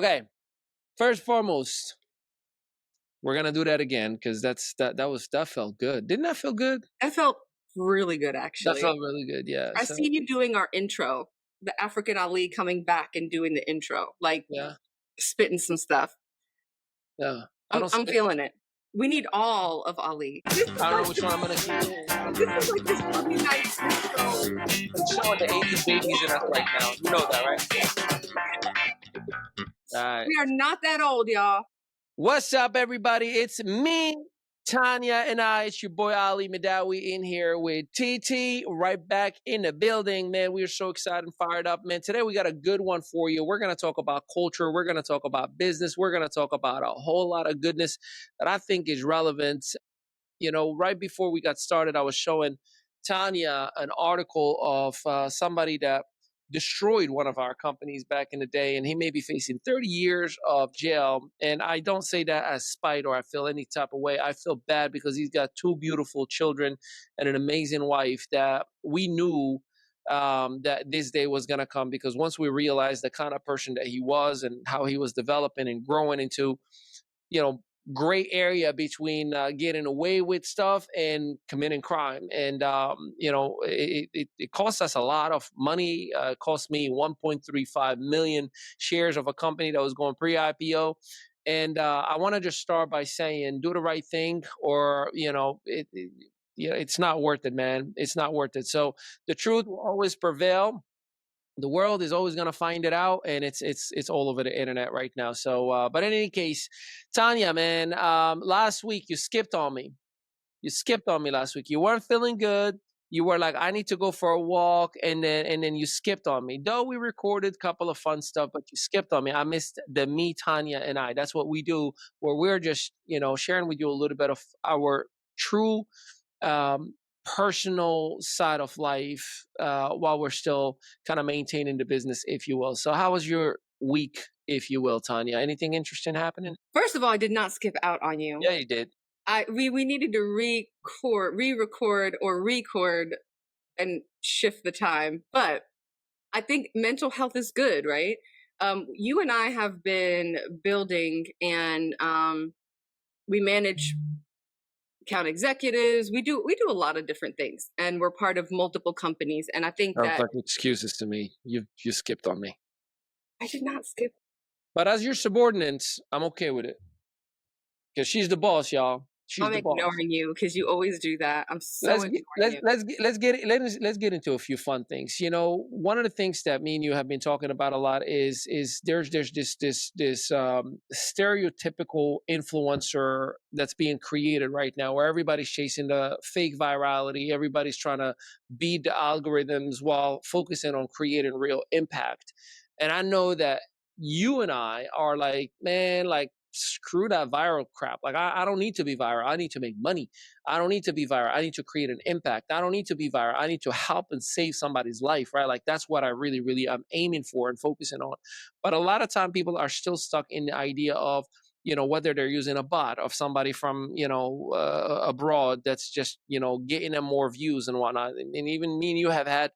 Okay. First and foremost, we're gonna do that again because that felt good. Didn't that feel good? That felt really good, That actually. felt really good. Yeah. I see you doing our intro, the African Ali coming back and doing the intro, like spitting some stuff. Yeah. I'm feeling it. We need all of Ali. I don't know which one I'm gonna keep. This is like this really nice intro. I'm showing the 80s babies in us right now. You know that, right? All right. We are not that old, y'all. What's up, everybody? It's me, Tanya, and it's your boy Ali Mehdaoui in here with TT, right back in the building. Man, we are so excited and fired up, man. Today we got a good one for you. We're going to talk about culture. We're going to talk about business. We're going to talk about a whole lot of goodness that I think is relevant. You know, right before we got started, I was showing Tanya an article of somebody that destroyed one of our companies back in the day, and he may be facing 30 years of jail. And I don't say that as spite or I feel any type of way. I feel bad because he's got two beautiful children and an amazing wife that we knew that this day was going to come, because once we realized the kind of person that he was and how he was developing and growing into, you know, gray area between getting away with stuff and committing crime. And, you know, it cost us a lot of money. It cost me 1.35 million shares of a company that was going pre-IPO. And I want to just start by saying, do the right thing, or, you know, it's not worth it, man. It's not worth it. So the truth will always prevail. The world is always going to find it out, and it's all over the internet right now. So, but in any case, Tanya, man, last week you skipped on me. You skipped on me last week. You weren't feeling good. You were like, I need to go for a walk, and then you skipped on me. Though we recorded a couple of fun stuff, but you skipped on me. I missed the me, Tanya, and I. That's what we do, where we're just, you know, sharing with you a little bit of our true personal side of life while we're still kind of maintaining the business, if you will. So how was your week, if you will, Tanya? Anything interesting happening? First of all, I did not skip out on you. Yeah, you did. We needed to re-record and shift the time. But I think mental health is good, right? You and I have been building, and we manage account executives. We do a lot of different things, and we're part of multiple companies. And I think that like excuses to me. You skipped on me. I did not skip. But as your subordinate, I'm okay with it, because she's the boss, y'all. I'm ignoring you because you always do that. I'm so let's get into a few fun things. You know, one of the things that me and you have been talking about a lot is there's this stereotypical influencer that's being created right now, where everybody's chasing the fake virality. Everybody's trying to beat the algorithms while focusing on creating real impact. And I know that you and I are like, man, like, screw that viral crap. Like, I don't need to be viral. I need to make money. I don't need to be viral. I need to create an impact. I don't need to be viral. I need to help and save somebody's life, right? Like, that's what I really am aiming for and focusing on. But a lot of time people are still stuck in the idea of, you know, whether they're using a bot of somebody from, you know, abroad that's just, you know, getting them more views and whatnot. And even me and you have had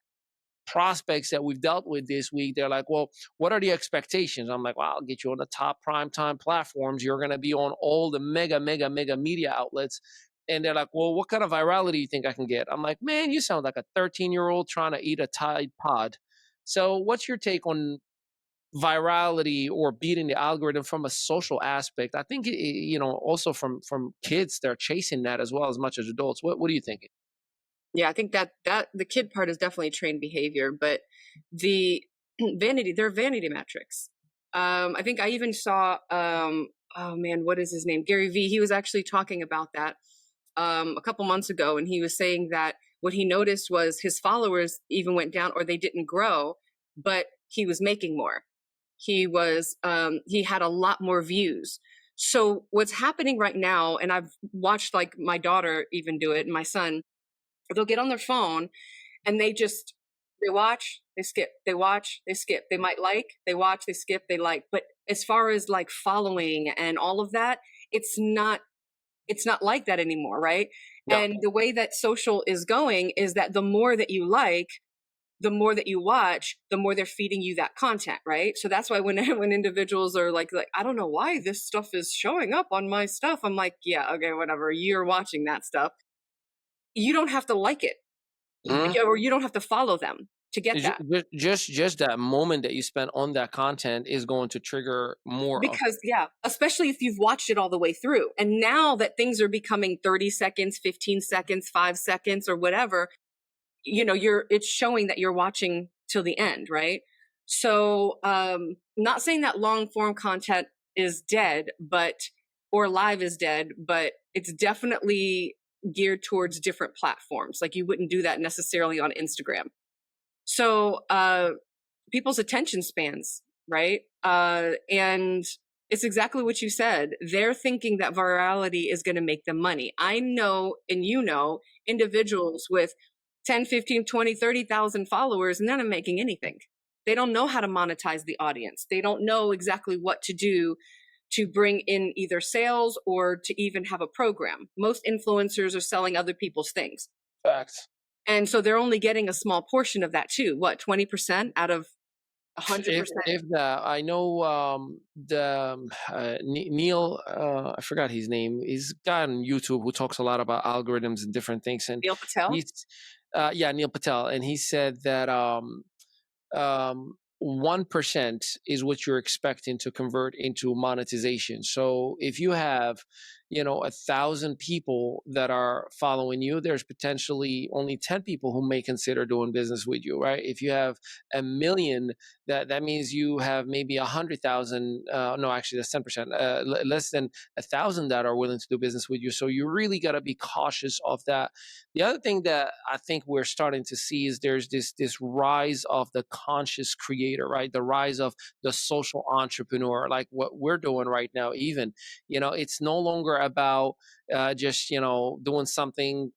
prospects that we've dealt with this week. They're like, well, what are the expectations? I'm like, well, I'll get you on the top primetime platforms. You're going to be on all the mega media outlets. And they're like, well, what kind of virality do you think I can get? I'm like, man, you sound like a 13-year-old trying to eat a Tide Pod. So what's your take on virality or beating the algorithm from a social aspect? I think, you know, also from kids, they're chasing that as well as much as adults. What do you think? Yeah, I think that the kid part is definitely trained behavior, but the they're vanity metrics. I think I even saw, oh man, what is his name? Gary Vee. He was actually talking about that a couple months ago, and he was saying that what he noticed was his followers even went down, or they didn't grow, but he was making more. He had a lot more views. So what's happening right now, and I've watched like my daughter even do it, and my son, they'll get on their phone and they watch, they skip, they watch, they skip, they might like, they watch, they skip, they like. But as far as like following and all of that, it's not like that anymore, right? No. And the way that social is going is that the more that you like, the more that you watch, the more they're feeding you that content, right? So that's why when individuals are like I don't know why this stuff is showing up on my stuff, I'm like, yeah, okay, whatever. You're watching that stuff. You don't have to like it, or you don't have to follow them to get that. Just that moment that you spent on that content is going to trigger more of Because especially if you've watched it all the way through. And now that things are becoming 30 seconds, 15 seconds, 5 seconds, or whatever, it's showing that you're watching till the end, right? So not saying that long form content is dead, or live is dead, but it's definitely geared towards different platforms. Like you wouldn't do that necessarily on Instagram. So people's attention spans, right? And it's exactly what you said. They're thinking that virality is going to make them money. I know, and individuals with 10, 15, 20, 30,000 followers, and they're not making anything. They don't know how to monetize the audience. They don't know exactly what to do to bring in either sales or to even have a program. Most influencers are selling other people's things. Facts. And so they're only getting a small portion of that too. What, 20% out of 100%? If I know Neil, I forgot his name. He's a guy on YouTube who talks a lot about algorithms and different things. And Neil Patel? Neil Patel. And he said that 1% is what you're expecting to convert into monetization. So if you have 1,000 people that are following you, there's potentially only 10 people who may consider doing business with you, right? If you have 1 million, that means you have maybe 100,000. No, actually, that's 10%. Less than 1,000 that are willing to do business with you. So you really got to be cautious of that. The other thing that I think we're starting to see is there's this rise of the conscious creator, right? The rise of the social entrepreneur, like what we're doing right now. Even it's no longer about just doing something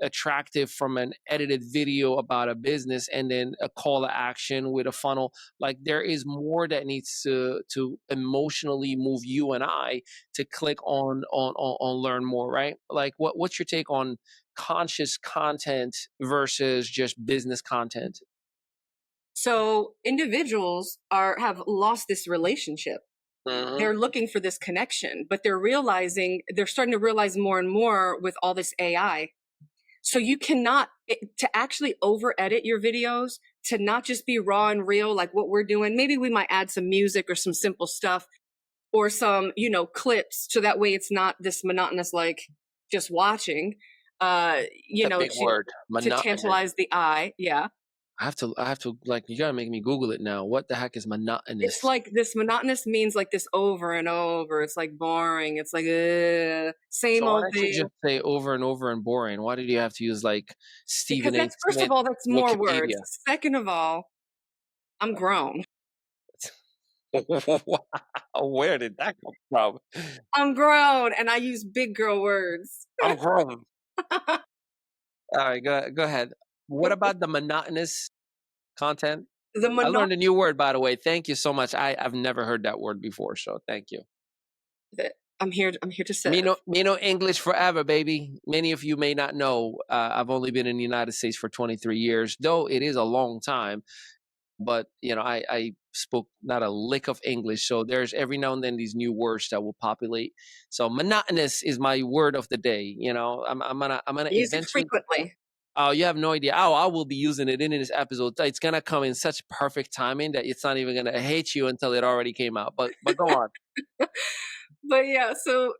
attractive from an edited video about a business and then a call to action with a funnel. Like there is more that needs to emotionally move you and I to click on learn more, right? Like what's your take on conscious content versus just business content? So individuals have lost this relationship. Mm-hmm. They're looking for this connection, but they're starting to realize more and more with all this AI. So you cannot, to actually over edit your videos, to not just be raw and real like what we're doing. Maybe we might add some music or some simple stuff or some, clips. So that way it's not this monotonous, like just watching, big word. To tantalize the eye. Yeah. I have to like, you gotta make me Google it now. What the heck is monotonous? It's like this monotonous means like this over and over. It's like boring. It's like same old thing. Why just say over and over and boring? Why did you have to use like Stephen A. First of all, that's more words. Second of all, I'm grown. Where did that come from? I'm grown and I use big girl words. I'm grown. All right, go ahead. What about the monotonous content? I learned a new word, by the way. Thank you so much. I've never heard that word before, so thank you. I'm here to say. Me know English forever, baby. Many of you may not know. I've only been in the United States for 23 years, though it is a long time. But I spoke not a lick of English, so there's every now and then these new words that will populate. So monotonous is my word of the day. I'm gonna use it frequently. Oh, you have no idea. Oh, I will be using it in this episode. It's gonna come in such perfect timing that it's not even gonna hate you until it already came out. But go on. But yeah, so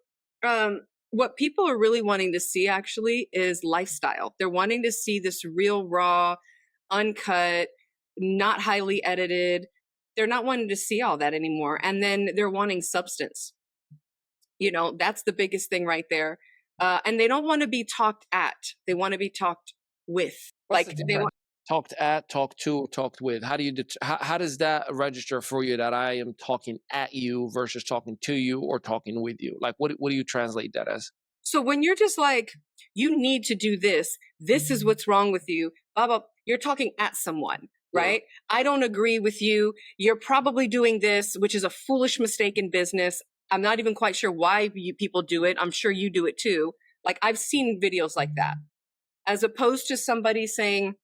what people are really wanting to see actually is lifestyle. They're wanting to see this real, raw, uncut, not highly edited. They're not wanting to see all that anymore. And then they're wanting substance. That's the biggest thing right there. And they don't want to be talked at. They want to be talked with. Talked at, talked to, talked with. How do you how does that register for you that I am talking at you versus talking to you or talking with you? Like what do you translate that as? So when you're just like, you need to do this, this is what's wrong with you, blah, blah, you're talking at someone, right? Yeah. I don't agree with you. You're probably doing this, which is a foolish mistake in business. I'm not even quite sure why people do it. I'm sure you do it too. Like I've seen videos like that, as opposed to somebody saying,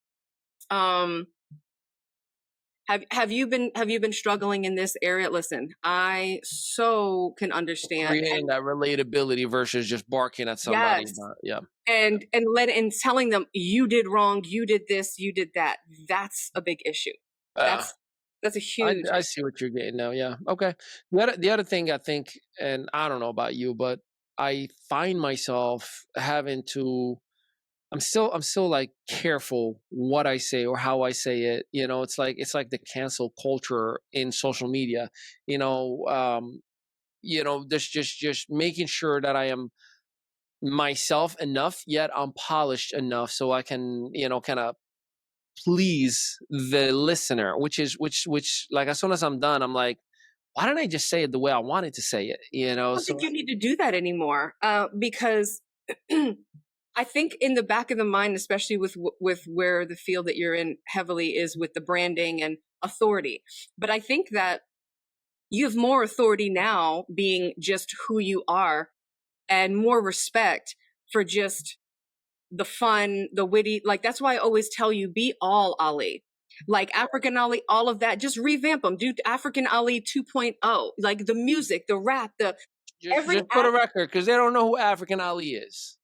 Have you been struggling in this area? Listen, I so can understand. Creating that relatability versus just barking at somebody. Yes. Yeah. And telling them you did wrong, you did this, you did that. That's a big issue. That's a huge. I see what you're getting now. Yeah. Okay. The other thing I think, and I don't know about you, but I find myself having to. I'm still like careful what I say or how I say it. You know, it's like the cancel culture in social media. Just making sure that I am myself enough, yet I'm polished enough so I can, kind of please the listener, which like as soon as I'm done, I'm like, why don't I just say it the way I wanted to say it? I don't think you need to do that anymore, because I think in the back of the mind, especially with where the field that you're in heavily is with the branding and authority. But I think that you have more authority now being just who you are, and more respect for just the fun, the witty. Like, that's why I always tell you, be all Ali. Like African Ali, all of that, just revamp them. Do African Ali 2.0, like the music, the rap, just put a record, because they don't know who African Ali is.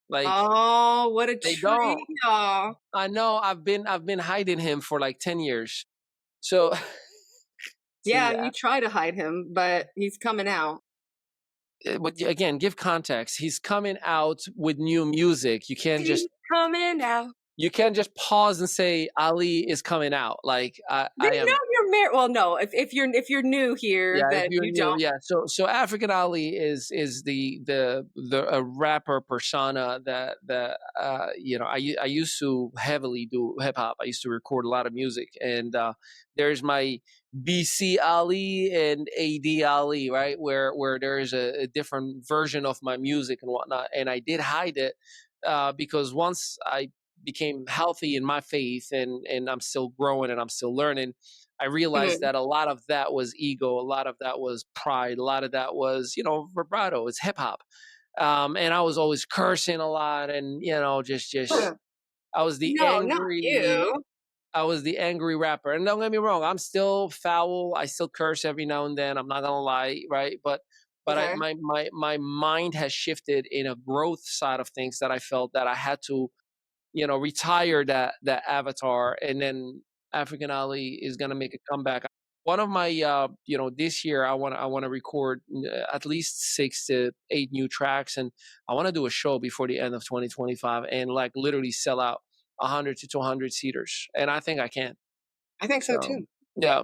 Like, oh, what a they treat, don't. y'all. I know. I've been hiding him for like 10 years. So yeah, you try to hide him, but he's coming out. But again, give context. He's coming out with new music. You can't just coming out. You can't just pause and say Ali is coming out. Like I am. You're married. Well, no. If you're new here, then you don't. Yeah. So African Ali is the rapper persona that I used to heavily do hip hop. I used to record a lot of music, and there's my BC Ali and AD Ali, right? Where there is a different version of my music and whatnot, and I did hide it because once I became healthy in my faith, and I'm still growing and I'm still learning, I realized that a lot of that was ego, a lot of that was pride, a lot of that was, vibrato. It's hip hop. And I was always cursing a lot, and just I was the I was the angry rapper. And don't get me wrong, I'm still foul. I still curse every now and then. I'm not gonna lie, right? But my mind has shifted in a growth side of things, that I felt that I had to retire that avatar, and then African Ali is gonna make a comeback. One of my this year I want to record at least 6 to 8 new tracks, and I want to do a show before the end of 2025 and like literally sell out 100 to 200 seaters, and I think I can. I think so too. Yeah.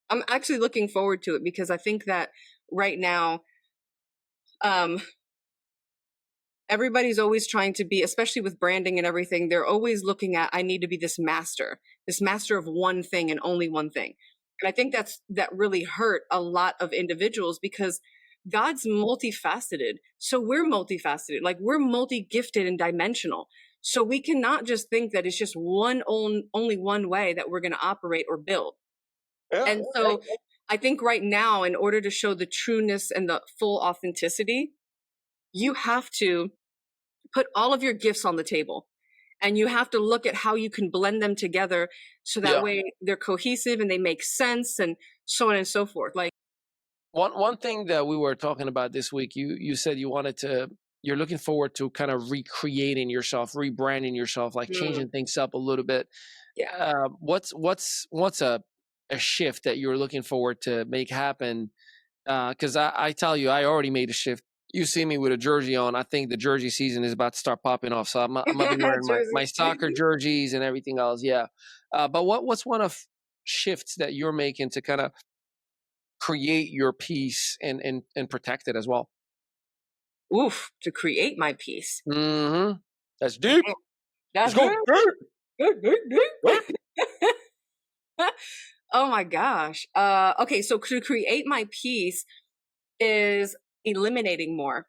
I'm actually looking forward to it, because I think that right now everybody's always trying to be, especially with branding and everything, they're always looking at, I need to be this master of one thing and only one thing. And I think that really hurt a lot of individuals, because God's multifaceted. So we're multifaceted, like we're multi-gifted and dimensional. So we cannot just think that it's just only one way that we're going to operate or build. Yeah, and so I think right now, in order to show the trueness and the full authenticity, you have to put all of your gifts on the table, and you have to look at how you can blend them together, so that way they're cohesive and they make sense, and so on and so forth. Like one thing that we were talking about this week, you said you're looking forward to kind of recreating yourself, rebranding yourself, like changing things up a little bit. Yeah. What's a shift that you're looking forward to make happen? Because I tell you, I already made a shift. You see me with a jersey on. I think the jersey season is about to start popping off. So I'm going to be wearing my soccer jerseys and everything else. Yeah. But what's one of shifts that you're making to kind of create your peace and protect it as well? Oof, to create my peace. Mm-hmm. That's deep. That's deep. Oh my gosh. Okay, so to create my peace is eliminating more.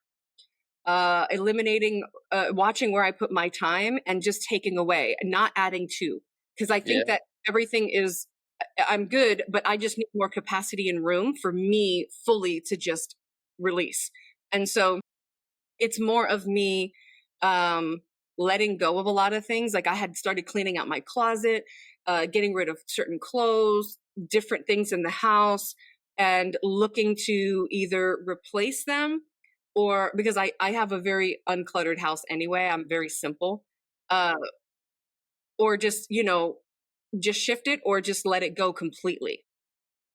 Watching where I put my time and just taking away, not adding to. Because I think that everything I'm good, but I just need more capacity and room for me fully to just release. And so it's more of me letting go of a lot of things. Like I had started cleaning out my closet, getting rid of certain clothes, different things in the house, and looking to either replace them or because I have a very uncluttered house anyway, I'm very simple, or just, just shift it or just let it go completely.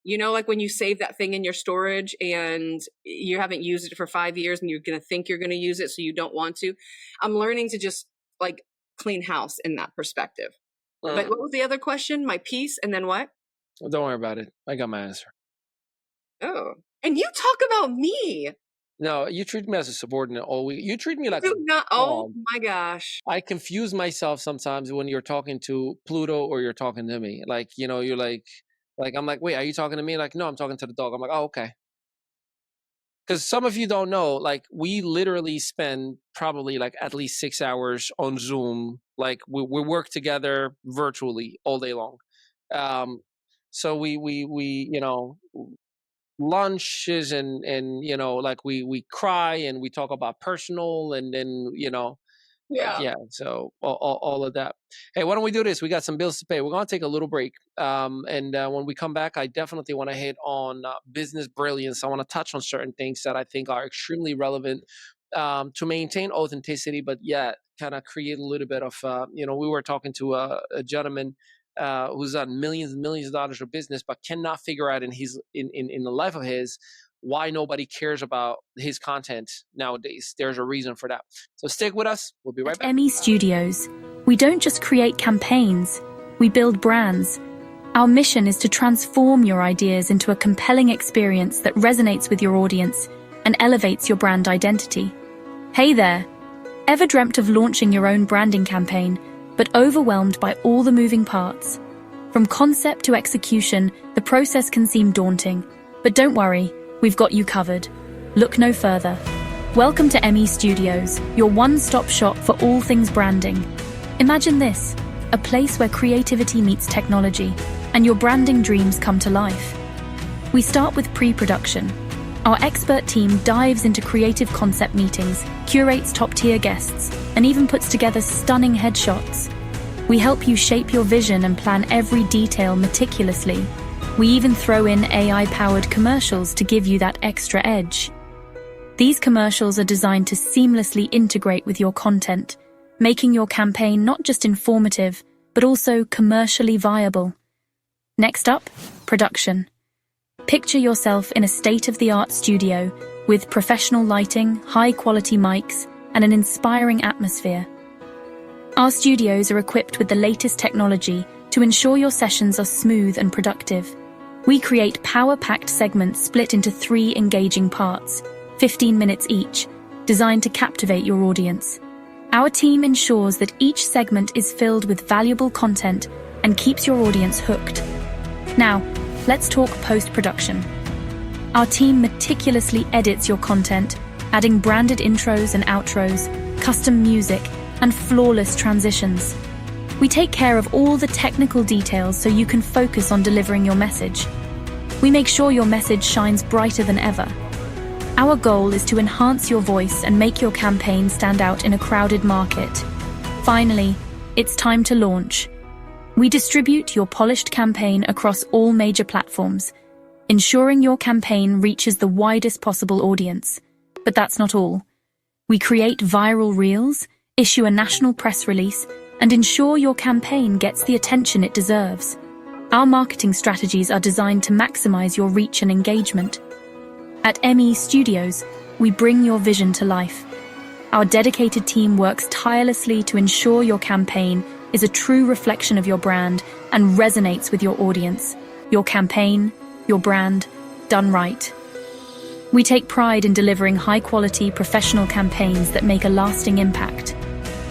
Like when you save that thing in your storage and you haven't used it for 5 years and you're going to think you're going to use it, so you don't want to. I'm learning to just like clean house in that perspective. But what was the other question? My piece and then what? Well, don't worry about it. I got my answer. Oh, and you talk about me. No, you treat me as a subordinate all week. You treat me like oh my gosh. I confuse myself sometimes when you're talking to Pluto or you're talking to me. Like, you're like I'm like, wait, are you talking to me? Like, no, I'm talking to the dog. I'm like, oh, okay. Because some of you don't know, like, we literally spend probably like at least 6 hours on Zoom. Like, we work together virtually all day long. So we lunches and like we cry and we talk about personal and then so all of that. Hey, why don't we do this? We got some bills to pay. We're gonna take a little break, and when we come back, I definitely want to hit on business brilliance. I want to touch on certain things that I think are extremely relevant to maintain authenticity, but kind of create a little bit of we were talking to a gentleman who's done millions and millions of dollars of business, but cannot figure out in the life of his why nobody cares about his content nowadays. There's a reason for that. So stick with us. We'll be right back. At ME Studios, we don't just create campaigns, we build brands. Our mission is to transform your ideas into a compelling experience that resonates with your audience and elevates your brand identity. Hey there! Ever dreamt of launching your own branding campaign, but overwhelmed by all the moving parts? From concept to execution, the process can seem daunting. But don't worry, we've got you covered. Look no further. Welcome to ME Studios, your one-stop shop for all things branding. Imagine this, a place where creativity meets technology, and your branding dreams come to life. We start with pre-production. Our expert team dives into creative concept meetings, curates top-tier guests, and even puts together stunning headshots. We help you shape your vision and plan every detail meticulously. We even throw in AI-powered commercials to give you that extra edge. These commercials are designed to seamlessly integrate with your content, making your campaign not just informative, but also commercially viable. Next up, production. Picture yourself in a state-of-the-art studio with professional lighting, high-quality mics, and an inspiring atmosphere. Our studios are equipped with the latest technology to ensure your sessions are smooth and productive. We create power-packed segments split into 3 engaging parts, 15 minutes each, designed to captivate your audience. Our team ensures that each segment is filled with valuable content and keeps your audience hooked. Now, let's talk post-production. Our team meticulously edits your content, adding branded intros and outros, custom music, and flawless transitions. We take care of all the technical details so you can focus on delivering your message. We make sure your message shines brighter than ever. Our goal is to enhance your voice and make your campaign stand out in a crowded market. Finally, it's time to launch. We distribute your polished campaign across all major platforms, ensuring your campaign reaches the widest possible audience. But that's not all. We create viral reels, issue a national press release, and ensure your campaign gets the attention it deserves. Our marketing strategies are designed to maximize your reach and engagement. At ME Studios, we bring your vision to life. Our dedicated team works tirelessly to ensure your campaign is a true reflection of your brand and resonates with your audience. Your campaign, your brand, done right. We take pride in delivering high-quality, professional campaigns that make a lasting impact.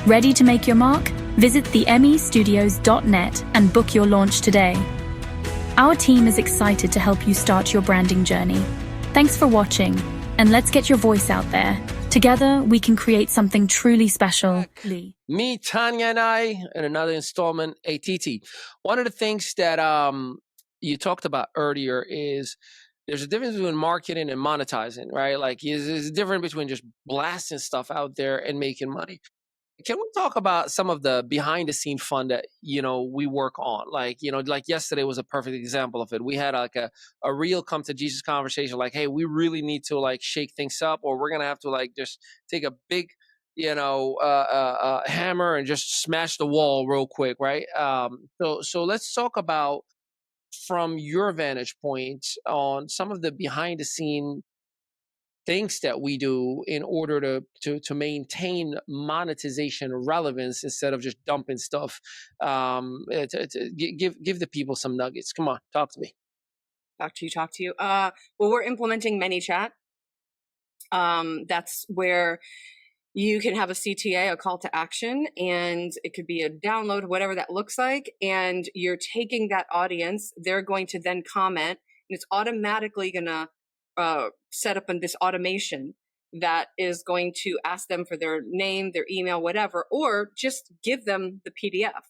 Ready to make your mark? Visit themestudios.net and book your launch today. Our team is excited to help you start your branding journey. Thanks for watching, and let's get your voice out there. Together, we can create something truly special. Me, Tanya, and I, in another installment, ATT. One of the things that you talked about earlier is there's a difference between marketing and monetizing, right? Like, there's a difference between just blasting stuff out there and making money. can we talk about some of the behind the scene fun that, we work on? Like, like yesterday was a perfect example of it. We had like a real come to Jesus conversation, like, hey, we really need to like shake things up, or we're going to have to like just take a big, hammer and just smash the wall real quick. Right. So let's talk about, from your vantage point, on some of the behind the scene things that we do in order to maintain monetization relevance instead of just dumping stuff. Give the people some nuggets. Come on, talk to me. Talk to you. Well, we're implementing ManyChat. That's where you can have a CTA, a call to action, and it could be a download, whatever that looks like. And you're taking that audience, they're going to then comment, and it's automatically going to set up in this automation that is going to ask them for their name, their email, whatever, or just give them the PDF,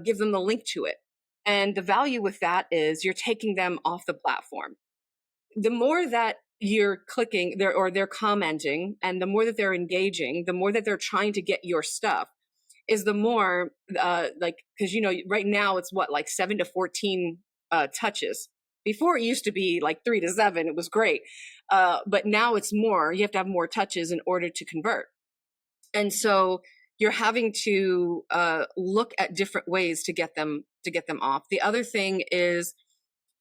give them the link to it. And the value with that is you're taking them off the platform. The more that you're clicking there or they're commenting, and the more that they're engaging, the more that they're trying to get your stuff, is the more because right now it's like 7 to 14 touches. Before it used to be like 3 to 7. It was great. But now it's more. You have to have more touches in order to convert. And so you're having to look at different ways to get them off. The other thing is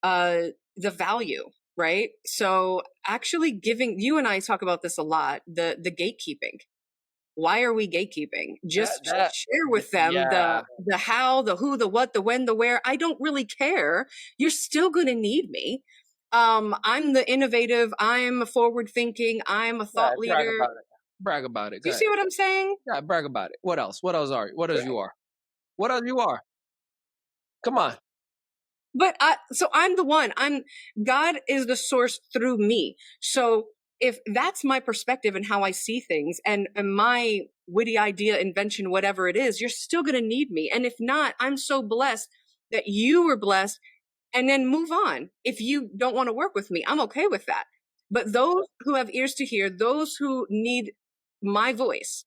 the value, right? So actually giving, you and I talk about this a lot, the gatekeeping. Why are we gatekeeping? Just share with them the how, the who, the what, the when, the where. I don't really care. You're still going to need me. I'm the innovative. I'm forward thinking. I'm a thought leader. Brag about it. Do you see what I'm saying? Yeah, brag about it. What else? What else are you? What else you are? What else you are? Come on. But so I'm the one. God is the source through me. So if that's my perspective and how I see things, and my witty idea, invention, whatever it is, you're still going to need me. And if not, I'm so blessed that you were blessed, and then move on. If you don't want to work with me, I'm okay with that. But those who have ears to hear, those who need my voice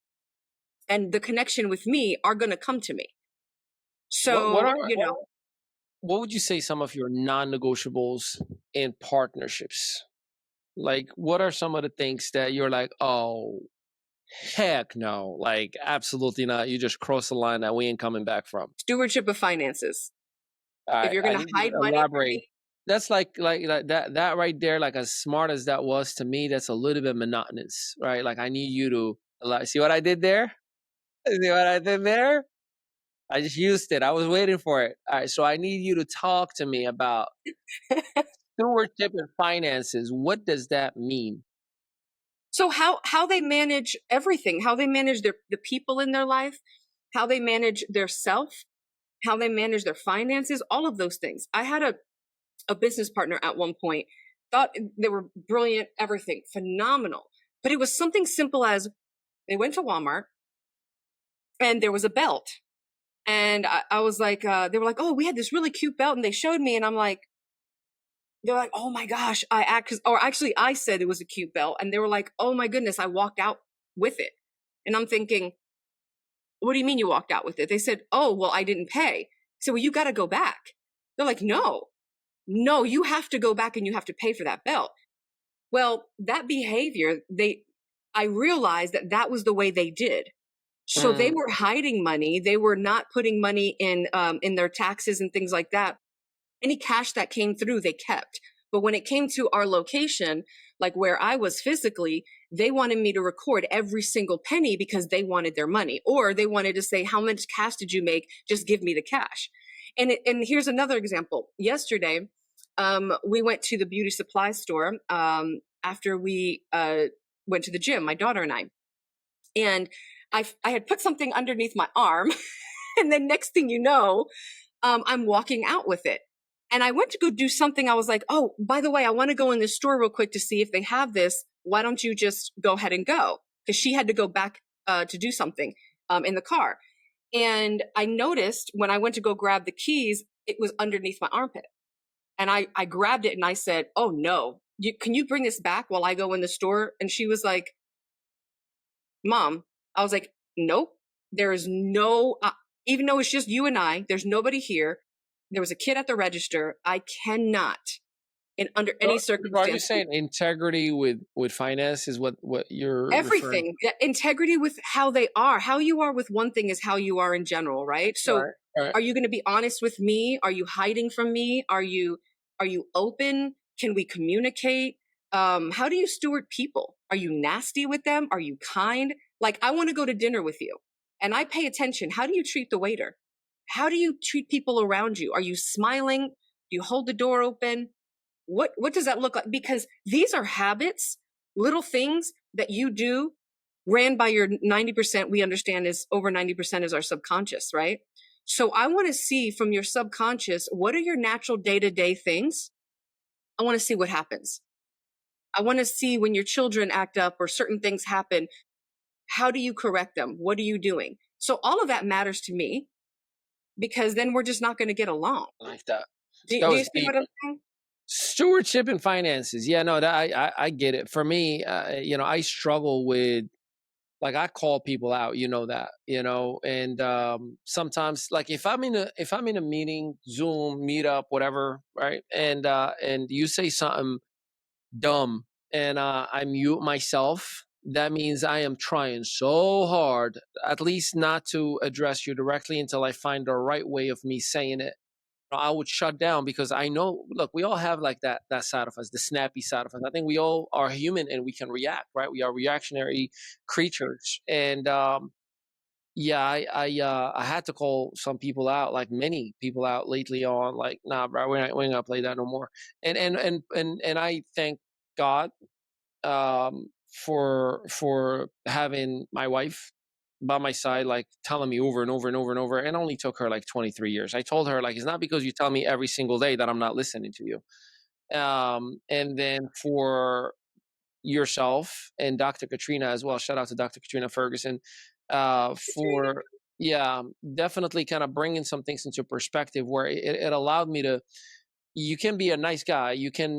and the connection with me, are going to come to me. So, what would you say some of your non-negotiables in partnerships? Like, what are some of the things that you're like, oh, heck no, like, absolutely not. You just crossed the line that we ain't coming back from. Stewardship of finances. If you're going to hide money, elaborate. That's like that right there. Like, as smart as that was to me, that's a little bit monotonous, right? Like, I need you to see what I did there. See what I did there? I just used it. I was waiting for it. All right, so I need you to talk to me about stewardship and finances. What does that mean? So how they manage everything, how they manage the people in their life, how they manage their self, how they manage their finances, all of those things. I had a business partner at one point, thought they were brilliant, everything, phenomenal. But it was something simple as they went to Walmart and there was a belt. And I was like, they were like, oh, we had this really cute belt. And they showed me, and I'm like, they're like, oh my gosh, I said it was a cute belt. And they were like, oh my goodness, I walked out with it. And I'm thinking, what do you mean you walked out with it? They said, oh, well, I didn't pay. So, well, you got to go back. They're like, no, you have to go back and you have to pay for that belt. Well, that behavior, I realized that was the way they did. So they were hiding money. They were not putting money in their taxes and things like that. Any cash that came through, they kept. But when it came to our location, like where I was physically, they wanted me to record every single penny because they wanted their money, or they wanted to say, how much cash did you make? Just give me the cash. And here's another example. Yesterday, we went to the beauty supply store after we went to the gym, my daughter and I. And I had put something underneath my arm. And then next thing you know, I'm walking out with it. And I went to go do something. I was like, oh, by the way, I want to go in this store real quick to see if they have this. Why don't you just go ahead and go? Because she had to go back to do something in the car. And I noticed when I went to go grab the keys, it was underneath my armpit. And I grabbed it and I said, oh no, can you bring this back while I go in the store? And she was like, Mom, I was like, Nope. There is no, even though it's just you and I, there's nobody here. There was a kid at the register. I cannot, under any circumstance. Are you saying integrity with finance is what you're everything? Integrity with how they are. How you are with one thing is how you are in general, right? So right. Are you going to be honest with me? Are you hiding from me? Are you open? Can we communicate? How do you steward people? Are you nasty with them? Are you kind? Like, I want to go to dinner with you and I pay attention. How do you treat the waiter? How do you treat people around you? Are you smiling? Do you hold the door open? What does that look like? Because these are habits, little things that you do, ran by your 90%. We understand is over 90% is our subconscious, right? So I want to see from your subconscious, what are your natural day-to-day things? I want to see what happens. I want to see when your children act up or certain things happen, how do you correct them? What are you doing? So all of that matters to me, because then we're just not going to get along. Like that. Do you see what I'm saying? Stewardship and finances. Yeah, no, I get it. For me, I struggle with, like, I call people out, and sometimes, like, if I'm in a meeting, Zoom, meetup, whatever, right, and you say something dumb, and I mute myself, that means I am trying so hard, at least not to address you directly until I find the right way of me saying it. I would shut down, because I know, look, we all have like that side of us, the snappy side of us. I think we all are human and we can react, right? We are reactionary creatures. And I had to call some people out, like many people out lately on, like, nah, bro, we ain't gonna play that no more. And I thank God for having my wife by my side, like, telling me over and over and over and over. And it only took her like 23 years. I told her, like, it's not because you tell me every single day that I'm not listening to you. And then for yourself and Dr. Katrina as well, shout out to Dr. Katrina Ferguson, for definitely kind of bringing some things into perspective, where it allowed me to, you can be a nice guy, you can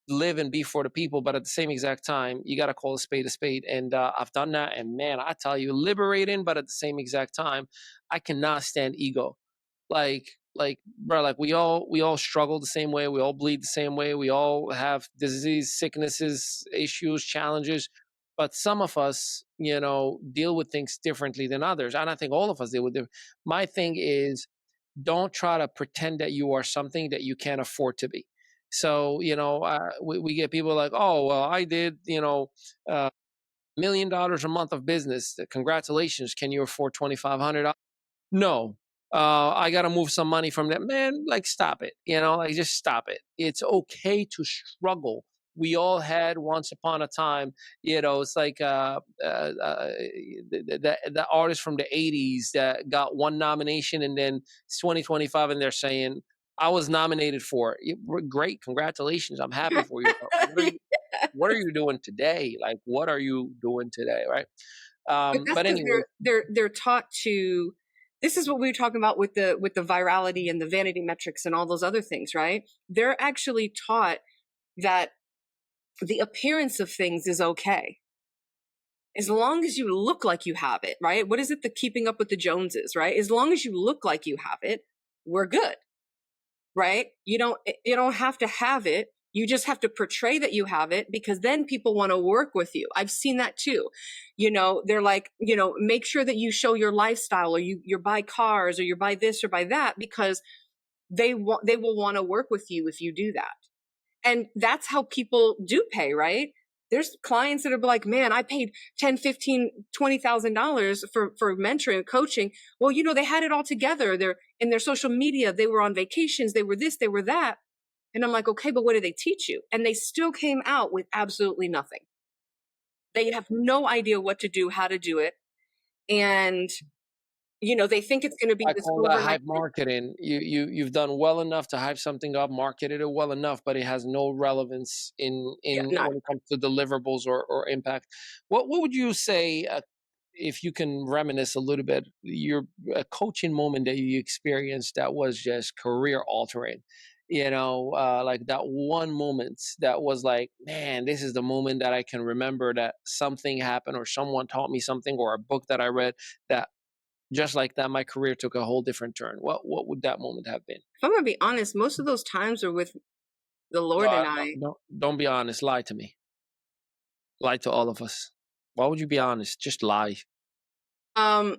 live and be for the people, but at the same exact time, you got to call a spade. And I've done that, and man, I tell you, liberating. But at the same exact time, I cannot stand ego. Like, bro, like, we all struggle the same way, we all bleed the same way, we all have disease, sicknesses, issues, challenges. But some of us, deal with things differently than others, and I think all of us deal with them. My thing is, don't try to pretend that you are something that you can't afford to be. So, we get people like, oh, well, I did, $1 million a month of business. Congratulations. Can you afford $2,500? No. I got to move some money from that. Man, like, stop it. Like, just stop it. It's okay to struggle. We all had once upon a time, it's like the artist from the 80s that got one nomination, and then it's 2025 and they're saying, I was nominated for it. Great, congratulations. I'm happy for you. What are you doing today? Like, what are you doing today, right? But anyway, they're taught to. This is what we were talking about with the virality and the vanity metrics and all those other things, right? They're actually taught that the appearance of things is okay, as long as you look like you have it, right? What is it? The keeping up with the Joneses, right? As long as you look like you have it, we're good. Right? You don't have to have it. You just have to portray that you have it, because then people want to work with you. I've seen that too. They're like, make sure that you show your lifestyle, or you buy cars, or you buy this or buy that, because they will want to work with you if you do that. And that's how people do pay, right? There's clients that are like, man, I paid $10, $15, $20,000 for mentoring and coaching. Well, they had it all together. They're in their social media. They were on vacations. They were this, they were that. And I'm like, okay, but what did they teach you? And they still came out with absolutely nothing. They have no idea what to do, how to do it. And they think it's going to be I this call that hype marketing. You've done well enough to hype something up, marketed it well enough, but it has no relevance when it comes to deliverables or impact. What would you say, if you can reminisce a little bit, a coaching moment that you experienced that was just career altering? like that one moment that was like, man, this is the moment that I can remember that something happened or someone taught me something or a book that I read that just like that, my career took a whole different turn? What would that moment have been? If I'm gonna be honest, most of those times are with the Lord and I. Don't be honest. Lie to me. Lie to all of us. Why would you be honest? Just lie. It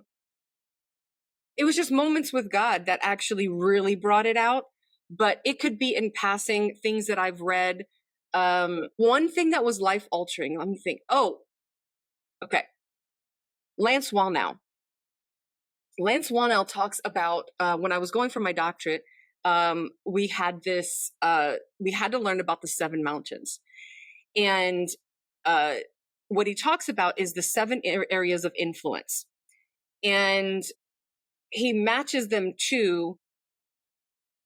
was just moments with God that actually really brought it out. But it could be in passing, things that I've read. One thing that was life altering. Let me think. Oh, okay. Lance Wallnau. Lance Wallnau talks about when I was going for my doctorate, we had to learn about the 7 mountains. And what he talks about is the 7 areas of influence. And he matches them to,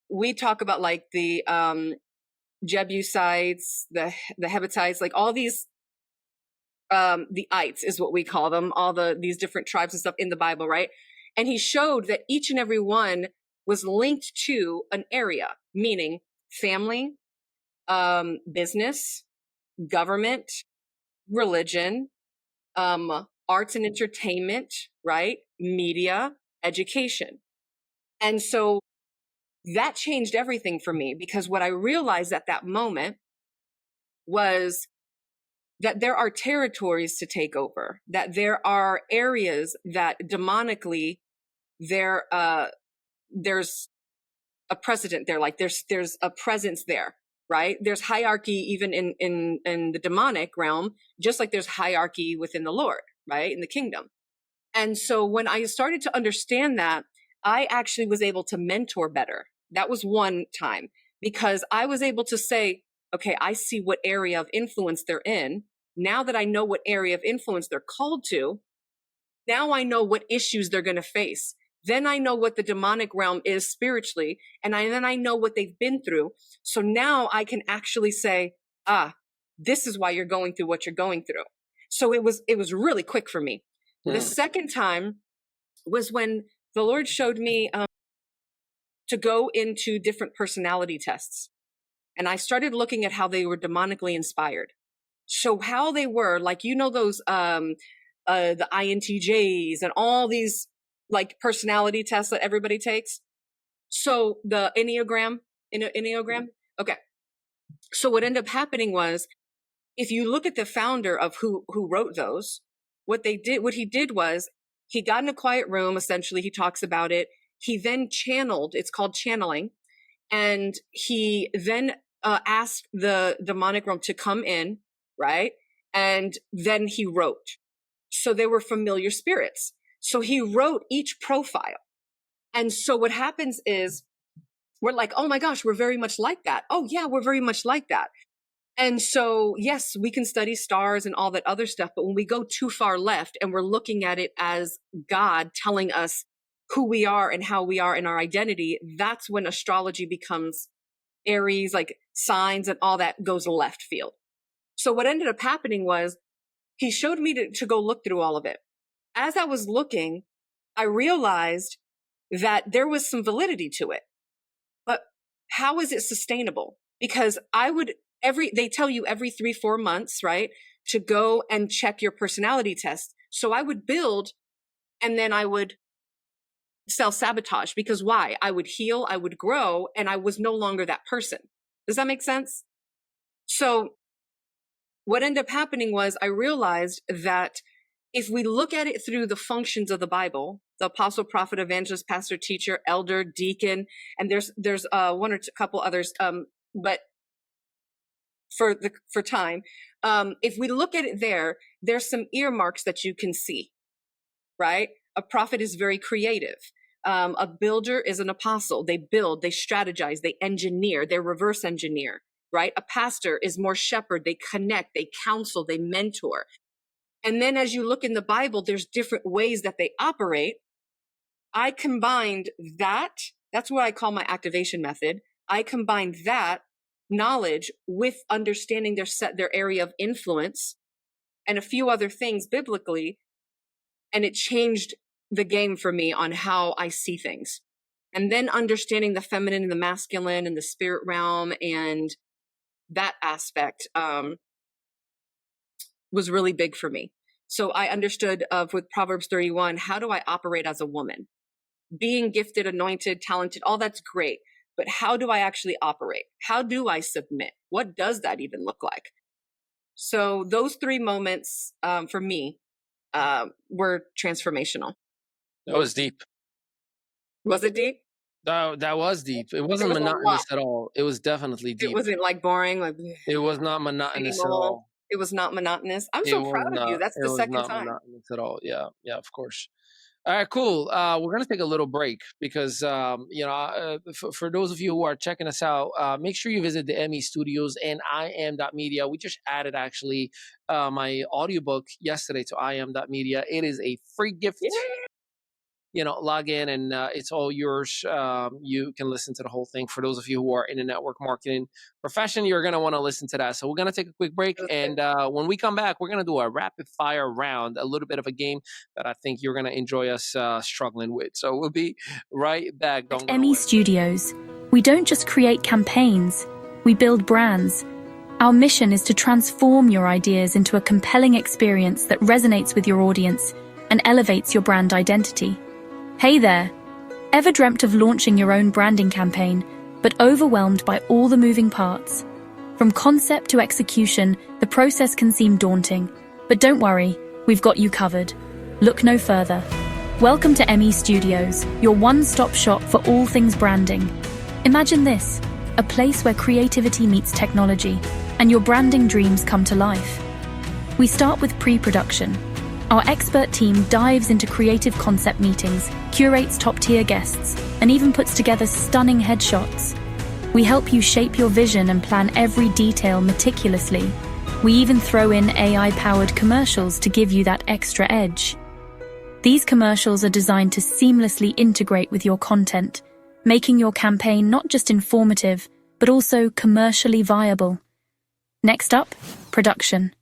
we talk about like the Jebusites, the Hebrides, like all these, the ites is what we call them, all these different tribes and stuff in the Bible, right? And he showed that each and every one was linked to an area, meaning family, business, government, religion, arts and entertainment, right? Media, education. And so that changed everything for me, because what I realized at that moment was that there are territories to take over, that there are areas that demonically there's a precedent there, like there's a presence there, right? There's hierarchy even in the demonic realm, just like there's hierarchy within the Lord, right? In the kingdom. And so when I started to understand that, I actually was able to mentor better. That was one time, because I was able to say, okay, I see what area of influence they're in. Now that I know what area of influence they're called to, now I know what issues they're going to face. Then I know what the demonic realm is spiritually, and then I know what they've been through. So now I can actually say, this is why you're going through what you're going through. So it was really quick for me. The second time was when the Lord showed me to go into different personality tests. And I started looking at how they were demonically inspired. So how they were, like, those, the INTJs and all these like personality tests that everybody takes. So the Enneagram. Okay. So what ended up happening was, if you look at the founder of who wrote those, what he did was, he got in a quiet room. Essentially, he talks about it. He then channeled, it's called channeling. And he then asked the demonic realm to come in, right? And then he wrote. So they were familiar spirits. So he wrote each profile. And so what happens is, we're like, oh my gosh, we're very much like that. Oh yeah, we're very much like that. And so, yes, we can study stars and all that other stuff, but when we go too far left and we're looking at it as God telling us who we are and how we are in our identity, that's when astrology becomes Aries, like signs and all that goes left field. So what ended up happening was, he showed me to go look through all of it. As I was looking, I realized that there was some validity to it. But how is it sustainable? Because they tell you every 3-4 months, right, to go and check your personality test. So I would build, and then I would self-sabotage, because why? I would heal, I would grow, and I was no longer that person. Does that make sense? So what ended up happening was, I realized that if we look at it through the functions of the Bible, the apostle, prophet, evangelist, pastor, teacher, elder, deacon, and there's one or two couple others, but for time, if we look at it there's some earmarks that you can see, right? A prophet is very creative. A builder is an apostle. They build, they strategize, they engineer, they reverse engineer, right? A pastor is more shepherd. They connect, they counsel, they mentor. And then as you look in the Bible, there's different ways that they operate. I combined that's what I call my activation method. I combined that knowledge with understanding their area of influence and a few other things biblically. And it changed the game for me on how I see things. And then understanding the feminine and the masculine and the spirit realm and that aspect was really big for me. So I understood with Proverbs 31, how do I operate as a woman? Being gifted, anointed, talented, all that's great. But how do I actually operate? How do I submit? What does that even look like? So those 3 moments for me were transformational. That was deep. Was it deep? That was deep. It wasn't monotonous at all. It was definitely deep. It wasn't like boring. Like it was not monotonous at all. It was not monotonous. I'm so proud of you. That's the second time. It was not monotonous at all. Yeah, of course. All right, cool. We're going to take a little break because, for those of you who are checking us out, make sure you visit the ME Studios and IM.media. We just added, actually, my audiobook yesterday to IM.media. It is a free gift. Yeah. Log in and it's all yours. You can listen to the whole thing. For those of you who are in the network marketing profession, you're going to want to listen to that. So we're going to take a quick break. And when we come back, we're going to do a rapid fire round, a little bit of a game that I think you're going to enjoy us struggling with. So we'll be right back. At ME Studios, we don't just create campaigns, we build brands. Our mission is to transform your ideas into a compelling experience that resonates with your audience and elevates your brand identity. Hey there! Ever dreamt of launching your own branding campaign, but overwhelmed by all the moving parts? From concept to execution, the process can seem daunting. But don't worry, we've got you covered. Look no further. Welcome to ME Studios, your one-stop shop for all things branding. Imagine this, a place where creativity meets technology, and your branding dreams come to life. We start with pre-production. Our expert team dives into creative concept meetings, curates top-tier guests, and even puts together stunning headshots. We help you shape your vision and plan every detail meticulously. We even throw in AI-powered commercials to give you that extra edge. These commercials are designed to seamlessly integrate with your content, making your campaign not just informative, but also commercially viable. Next up, production.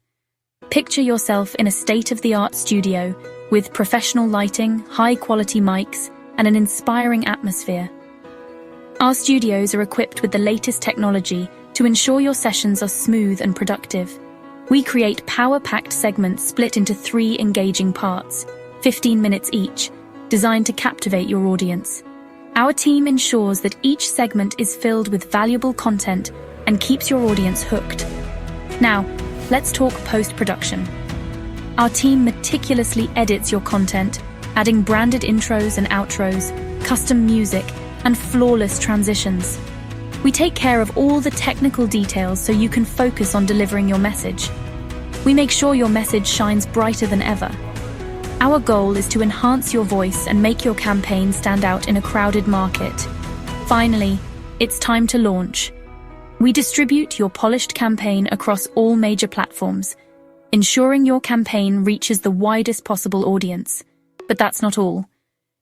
Picture yourself in a state-of-the-art studio with professional lighting, high-quality mics, and an inspiring atmosphere. Our studios are equipped with the latest technology to ensure your sessions are smooth and productive. We create power-packed segments split into 3 engaging parts, 15 minutes each, designed to captivate your audience. Our team ensures that each segment is filled with valuable content and keeps your audience hooked. Now, let's talk post-production. Our team meticulously edits your content, adding branded intros and outros, custom music, and flawless transitions. We take care of all the technical details so you can focus on delivering your message. We make sure your message shines brighter than ever. Our goal is to enhance your voice and make your campaign stand out in a crowded market. Finally, it's time to launch. We distribute your polished campaign across all major platforms, ensuring your campaign reaches the widest possible audience. But that's not all.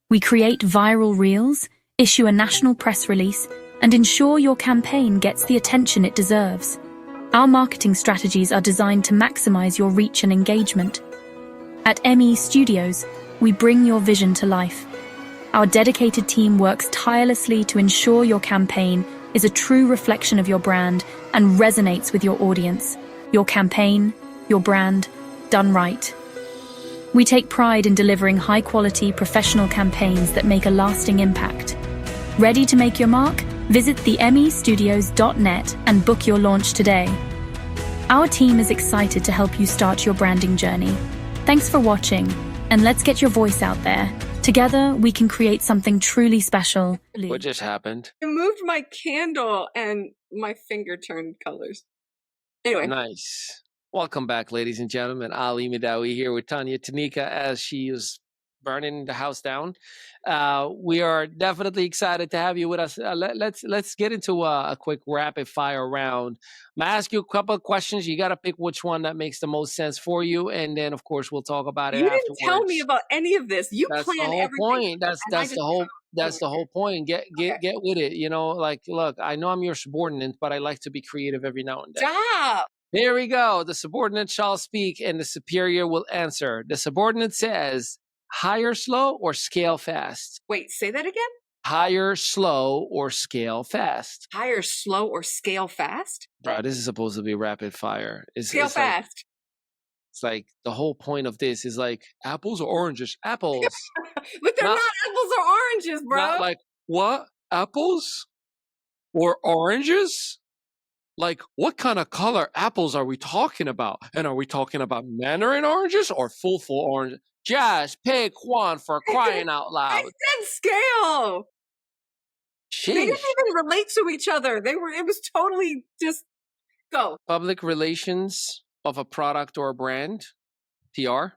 We create viral reels, issue a national press release, and ensure your campaign gets the attention it deserves. Our marketing strategies are designed to maximize your reach and engagement. At ME Studios, we bring your vision to life. Our dedicated team works tirelessly to ensure your campaign is a true reflection of your brand and resonates with your audience. Your campaign, your brand, done right. We take pride in delivering high-quality, professional campaigns that make a lasting impact. Ready to make your mark? Visit themestudios.net and book your launch today. Our team is excited to help you start your branding journey. Thanks for watching, and let's get your voice out there. Together, we can create something truly special. What just happened? I moved my candle and my finger turned colors. Anyway. Nice. Welcome back, ladies and gentlemen. Ali Mehdaoui here with Tanya Tenica as she is burning the house down. We are definitely excited to have you with us. Let's get into a quick rapid fire round. I'm gonna ask you a couple of questions. You got to pick which one that makes the most sense for you, and then of course we'll talk about it. You afterwards. Didn't tell me about any of this. You that's planned the whole everything. Point. That's the whole. That's the whole point. Get with it. Like, look, I know I'm your subordinate, but I like to be creative every now and then. Stop. Here we go. The subordinate shall speak, and the superior will answer. The subordinate says, hire slow or scale fast? Wait, say that again? Hire slow or scale fast. Hire slow or scale fast? Bro, this is supposed to be rapid fire. Scale fast. It's like the whole point of this is like apples or oranges? Apples. But they're not apples or oranges, bro. Not like, what? Apples or oranges? Like, what kind of color apples are we talking about? And are we talking about mandarin oranges or full oranges? Just pick one for crying out loud. I said scale. Sheesh. They didn't even relate to each other. It was totally just go. Public relations of a product or a brand, PR,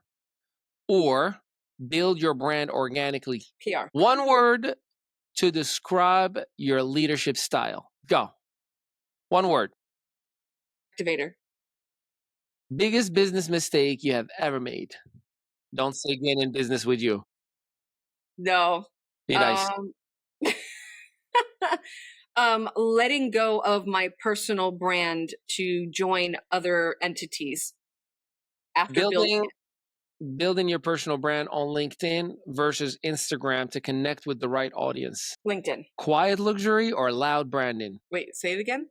or build your brand organically. PR. One word to describe your leadership style. Go. One word. Activator. Biggest business mistake you have ever made. Don't say getting in business with you. No. Be nice. Letting go of my personal brand to join other entities after building your personal brand on LinkedIn versus Instagram to connect with the right audience. LinkedIn. Quiet luxury or loud branding? Wait, say it again.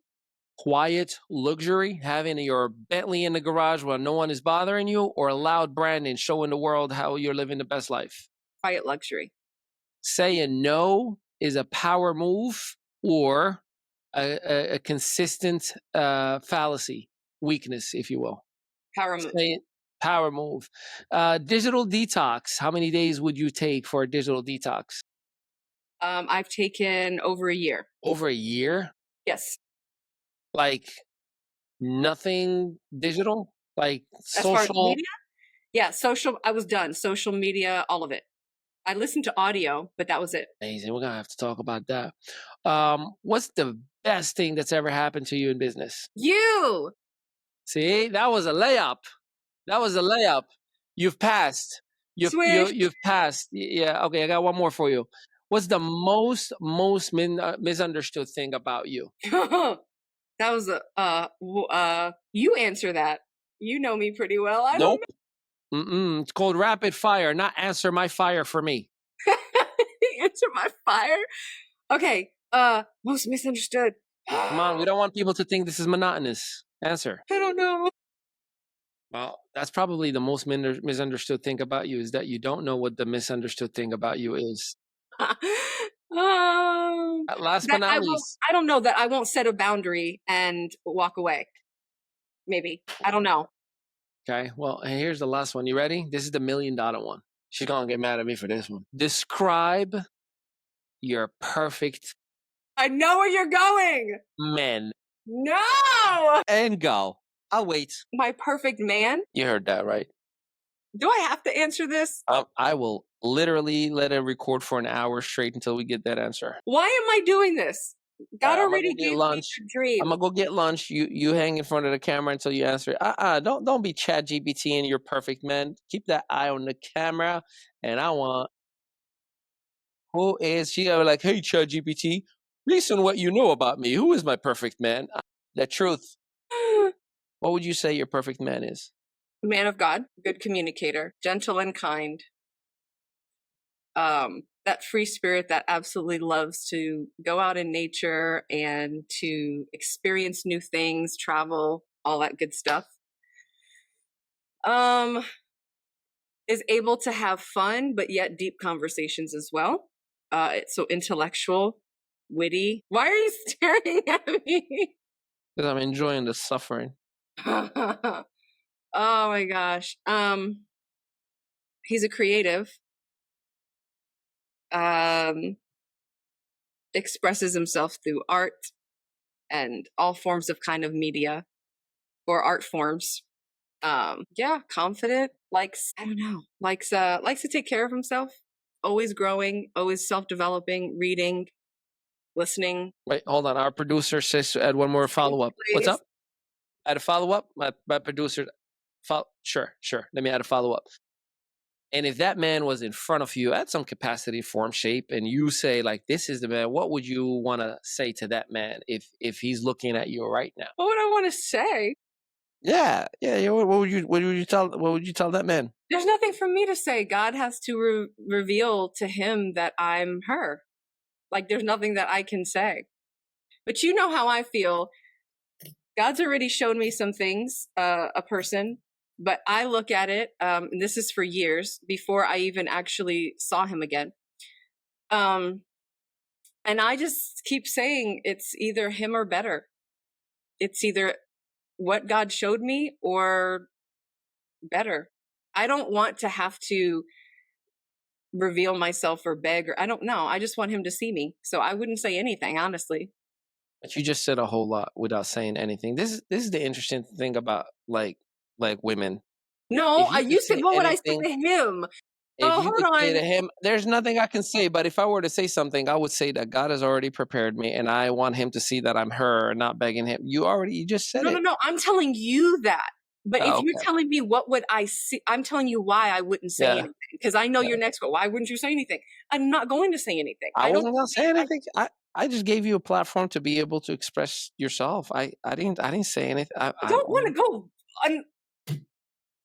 Quiet luxury, having your Bentley in the garage while no one is bothering you, or loud branding, showing the world how you're living the best life? Quiet luxury. Saying no is a power move or a consistent fallacy, weakness, if you will. Power move. Power move. Digital detox. How many days would you take for a digital detox? I've taken over a year. Over a year? Yes. Like nothing digital? Like social? As far as media? Yeah, social. I was done. Social media, all of it. I listened to audio, but that was it. Amazing. We're going to have to talk about that. What's the best thing that's ever happened to you in business? You! See, that was a layup. You've passed. You've passed. Yeah. Okay. I got one more for you. What's the most misunderstood thing about you? That was you answer that. You know me pretty well. I don't know. It's called rapid fire, not answer my fire for me. Answer my fire? Okay. Most misunderstood. Come on, we don't want people to think this is monotonous. Answer. I don't know. Well, that's probably the most misunderstood thing about you, is that you don't know what the misunderstood thing about you is. Last but not least. I don't know that I won't set a boundary and walk away. Maybe. I don't know. Okay. Well, here's the last one. You ready? This is the $1 million one. She's going to get mad at me for this one. Describe your perfect. I know where you're going. Man. No. And go. I'll wait. My perfect man? You heard that, right? Do I have to answer this? I will literally let it record for an hour straight until we get that answer. Why am I doing this? God already gave me a dream. I'm gonna go get lunch. You hang in front of the camera until you answer it. Don't be ChatGPT and your perfect man. Keep that eye on the camera. And I want who is she? I was like, hey ChatGPT, listen what you know about me. Who is my perfect man? The truth. What would you say your perfect man is? Man of God, good communicator, gentle and kind. That free spirit that absolutely loves to go out in nature and to experience new things, travel, all that good stuff. Is able to have fun, but yet deep conversations as well. So intellectual, witty. Why are you staring at me? Because I'm enjoying the suffering. Oh my gosh. He's a creative. Expresses himself through art and all forms of kind of media or art forms. Confident, likes to take care of himself, always growing, always self-developing, reading, listening. Wait, hold on. Our producer says to add one more follow-up. What's up? Add a follow-up? My producer, sure. Let me add a follow-up. And if that man was in front of you at some capacity, form, shape, and you say, like, this is the man, what would you want to say to that man if he's looking at you right now? What would I want to say? Yeah. What would you tell that man? There's nothing for me to say. God has to reveal to him that I'm her. Like there's nothing that I can say. But you know how I feel. God's already shown me some things, a person, but I look at it, and this is for years before I even actually saw him again. And I just keep saying it's either him or better. It's either what God showed me or better. I don't want to have to reveal myself or beg, or I don't know. I just want him to see me. So I wouldn't say anything, honestly. But you just said a whole lot without saying anything. This is the interesting thing about like women. No, If you could you said, say what would I say anything, to him? if Oh, you hold could say on. to him, there's nothing I can say. But if I were to say something, I would say that God has already prepared me, and I want him to see that I'm her, not begging him. You just said it. No. I'm telling you that. But if Oh, you're okay. telling me what would I see, I'm telling you why I wouldn't say Yeah. anything. Because I know Yeah. you're next, but why wouldn't you say anything? I'm not going to say anything. I I don't. wasn't gonna say anything. I just gave you a platform to be able to express yourself. I didn't say anything. I don't want to go on.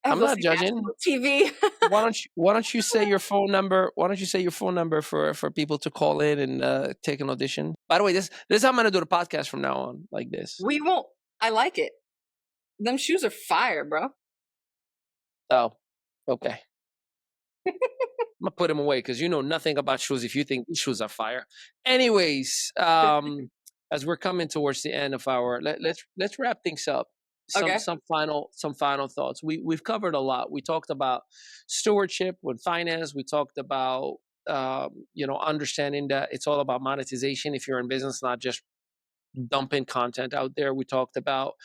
I'm not judging. TV. Why don't you say your phone number? Why don't you say your phone number for people to call in and take an audition? By the way, this is how I'm gonna do the podcast from now on, like this. We won't. I like it. Them shoes are fire, bro. Oh, okay. I'm gonna put them away because you know nothing about shoes if you think these shoes are fire. Anyways, as we're coming towards the end of our let's wrap things up. Some final thoughts. We've covered a lot. We talked about stewardship with finance. We talked about understanding that it's all about monetization if you're in business, not just dumping content out there. We talked about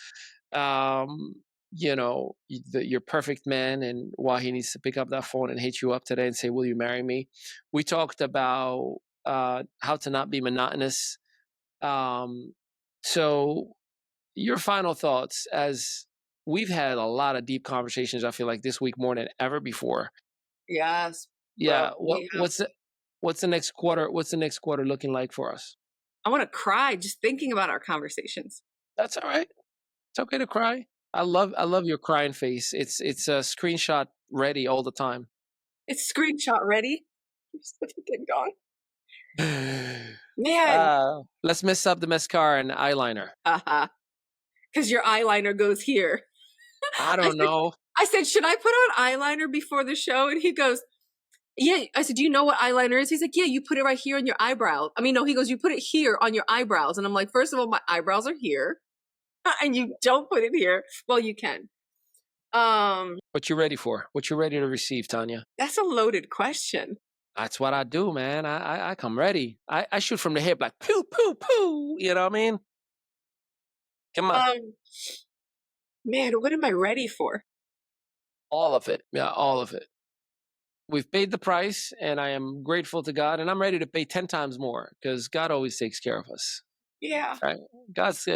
your perfect man and why he needs to pick up that phone and hit you up today and say, will you marry me? We talked about how to not be monotonous. So your final thoughts, as we've had a lot of deep conversations, I feel like this week more than ever before. Yes. Yeah. What's the next quarter? What's the next quarter looking like for us? I want to cry just thinking about our conversations. That's all right. It's okay to cry. I love your crying face. It's a screenshot ready all the time. It's screenshot ready. Get gone. Man. Let's mess up the mascara and eyeliner. Because your eyeliner goes here. I don't know. I said, should I put on eyeliner before the show? And he goes, yeah. I said, do you know what eyeliner is? He's like, yeah, you put it right here on your eyebrow. I mean, no, he goes, you put it here on your eyebrows. And I'm like, first of all, my eyebrows are here. And you don't put it here. Well, you can. What you ready for? What you ready to receive, Tanya? That's a loaded question. That's what I do, man. I come ready. I shoot from the hip like poo, poo, poo. You know what I mean? Come on. Man, what am I ready for? All of it. Yeah, all of it. We've paid the price, and I am grateful to God, and I'm ready to pay 10 times more because God always takes care of us. Yeah. Right? God's,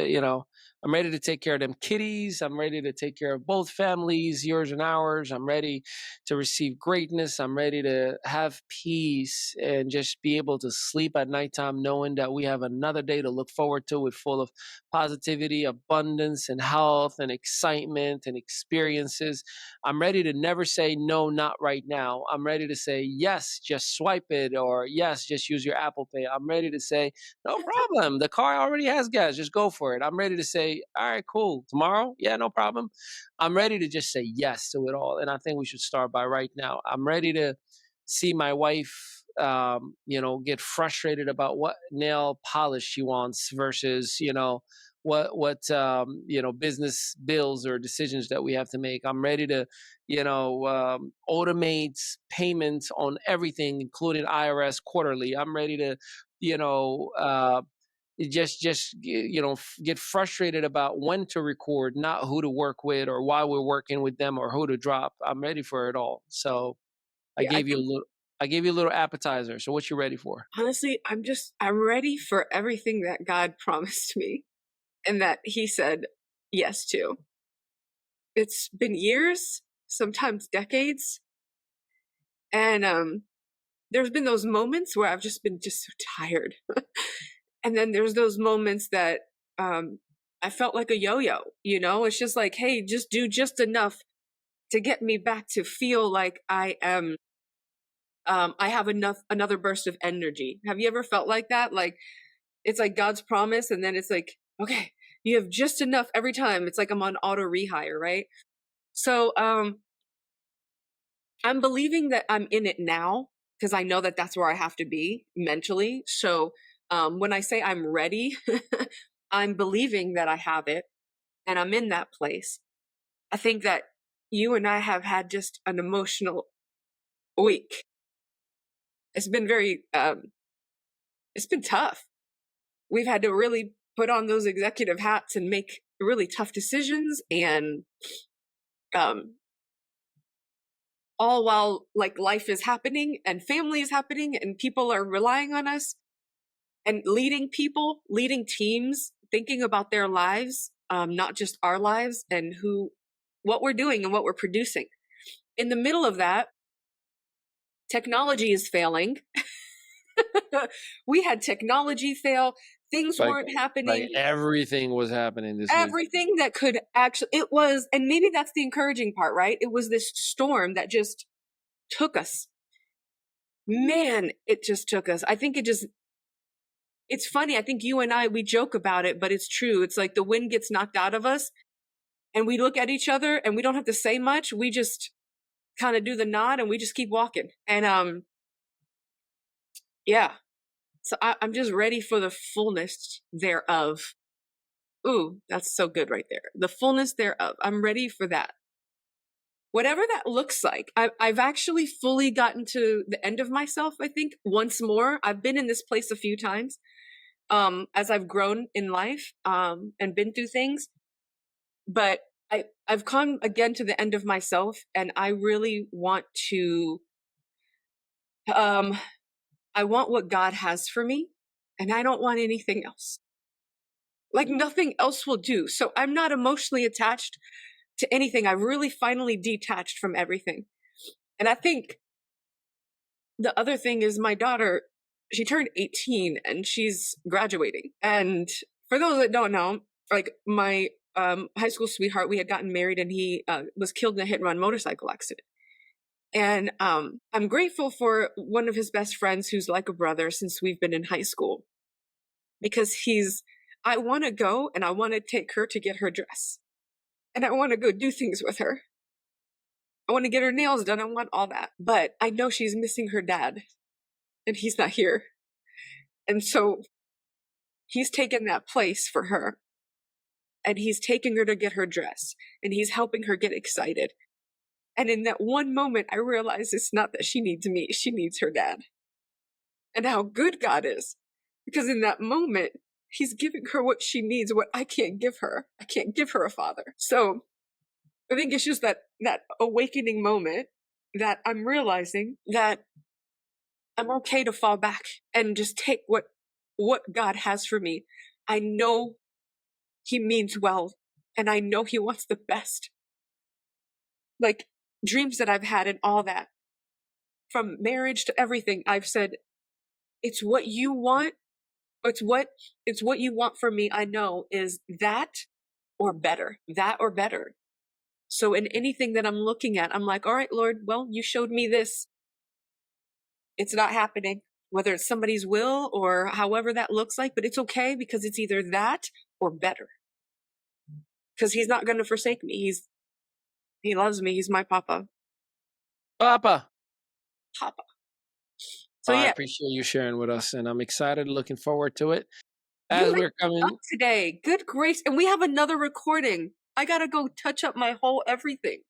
I'm ready to take care of them kitties. I'm ready to take care of both families, yours and ours. I'm ready to receive greatness. I'm ready to have peace and just be able to sleep at nighttime knowing that we have another day to look forward to with full of positivity, abundance, and health and excitement and experiences. I'm ready to never say, no, not right now. I'm ready to say, yes, just swipe it, or yes, just use your Apple Pay. I'm ready to say, no problem. The car already has gas. Just go for it. I'm ready to say, all right, cool. Tomorrow? Yeah, no problem. I'm ready to just say yes to it all. And I think we should start by right now. I'm ready to see my wife, get frustrated about what nail polish she wants versus, what business bills or decisions that we have to make. I'm ready to, automate payments on everything, including IRS quarterly. I'm ready to, get frustrated about when to record, not who to work with or why we're working with them or who to drop. I'm ready for it all. So I gave you a little appetizer. So what you ready for? Honestly, I'm ready for everything that God promised me and that he said yes to. It's been years, sometimes decades. And there's been those moments where I've just been so tired. And then there's those moments that I felt like a yo-yo, it's just like, hey, just do just enough to get me back to feel like I am I have another burst of energy. Have you ever felt like that? Like, it's like God's promise, and then it's like, okay, you have just enough every time. It's like I'm on auto rehire, right? So I'm believing that I'm in it now, because I know that that's where I have to be mentally. So when I say I'm ready, I'm believing that I have it and I'm in that place. I think that you and I have had just an emotional week. It's been it's been tough. We've had to really put on those executive hats and make really tough decisions, and all while like life is happening and family is happening and people are relying on us, and leading people, leading teams, thinking about their lives, not just our lives, and what we're doing and what we're producing. In the middle of that, technology is failing. We had technology fail. Things weren't happening. Like everything was happening this week. Everything that could actually, it was, and maybe that's the encouraging part, right? It was this storm that just took us. Man, it just took us. I think it's funny. I think you and I, we joke about it, but it's true. It's like the wind gets knocked out of us and we look at each other and we don't have to say much. We just kind of do the nod and we just keep walking. And yeah. So I'm just ready for the fullness thereof. Ooh, that's so good right there. The fullness thereof. I'm ready for that. Whatever that looks like. I've actually fully gotten to the end of myself, I think, once more. I've been in this place a few times as I've grown in life and been through things. But I've come again to the end of myself, and I really want to I want what God has for me, and I don't want anything else. Like nothing else will do. So I'm not emotionally attached to anything. I've really finally detached from everything. And I think the other thing is my daughter, she turned 18 and she's graduating. And for those that don't know, like my high school sweetheart, we had gotten married and he was killed in a hit and run motorcycle accident. And I'm grateful for one of his best friends who's like a brother since we've been in high school, because I want to go and I want to take her to get her dress, and I want to go do things with her. I want to get her nails done. I want all that. But I know she's missing her dad and he's not here. And so he's taken that place for her, and he's taking her to get her dress, and he's helping her get excited. And in that one moment, I realized it's not that she needs me, she needs her dad. And how good God is. Because in that moment, he's giving her what she needs, what I can't give her. I can't give her a father. So I think it's just that awakening moment that I'm realizing that I'm okay to fall back and just take what God has for me. I know he means well, and I know he wants the best. Like dreams that I've had and all that, from marriage to everything, I've said, it's what you want. It's what you want from me. I know is that or better. So in anything that I'm looking at, I'm like, all right, Lord, well, you showed me this. It's not happening, whether it's somebody's will or however that looks like, but it's okay because it's either that or better. Because he's not going to forsake me. He loves me. He's my papa. Papa. So I yeah, appreciate you sharing with us, and I'm excited, looking forward to it. As we're coming up today, good grace, and we have another recording. I gotta go touch up my whole everything.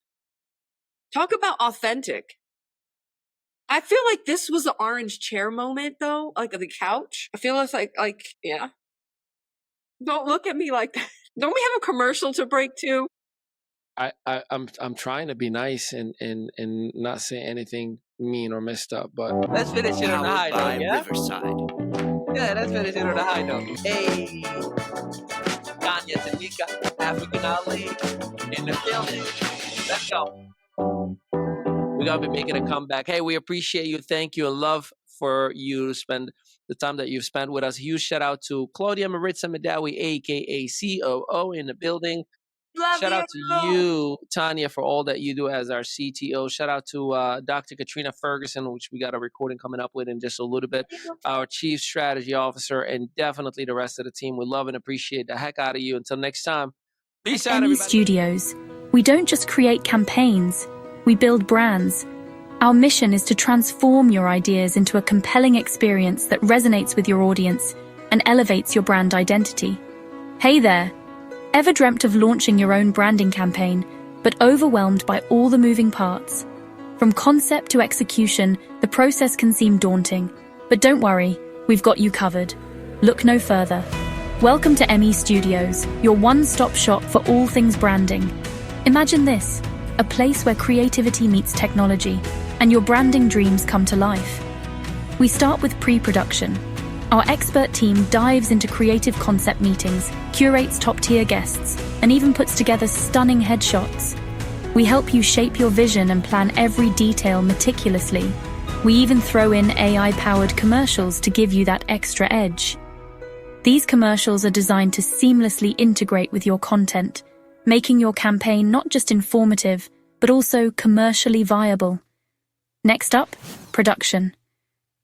Talk about authentic. I feel like this was the orange chair moment, though, like the couch. I feel it's like yeah. Don't look at me like that. Don't we have a commercial to break to? I'm trying to be nice and not say anything mean or messed up, but let's finish it on a high note. Yeah? Riverside. Yeah, let's finish it on a high note. Hey, Tanya, Tenica, African Ali in the building. Let's go. We're gonna be making a comeback. Hey, we appreciate you. Thank you and love for you to spend the time that you've spent with us. Huge shout out to Claudia Maritza Mehdaoui, aka COO, in the building. Shout out to you, Tanya, for all that you do as our CTO. Shout out to Dr. Katrina Ferguson, which we got a recording coming up with in just a little bit, our Chief Strategy Officer, and definitely the rest of the team. We love and appreciate the heck out of you. Until next time, peace out, everybody. Studios, we don't just create campaigns, we build brands. Our mission is to transform your ideas into a compelling experience that resonates with your audience and elevates your brand identity. Hey there! Ever dreamt of launching your own branding campaign, but overwhelmed by all the moving parts? From concept to execution, the process can seem daunting. But don't worry, we've got you covered. Look no further. Welcome to ME Studios, your one-stop shop for all things branding. Imagine this, a place where creativity meets technology, and your branding dreams come to life. We start with pre-production. Our expert team dives into creative concept meetings, curates top-tier guests, and even puts together stunning headshots. We help you shape your vision and plan every detail meticulously. We even throw in AI-powered commercials to give you that extra edge. These commercials are designed to seamlessly integrate with your content, making your campaign not just informative, but also commercially viable. Next up, production.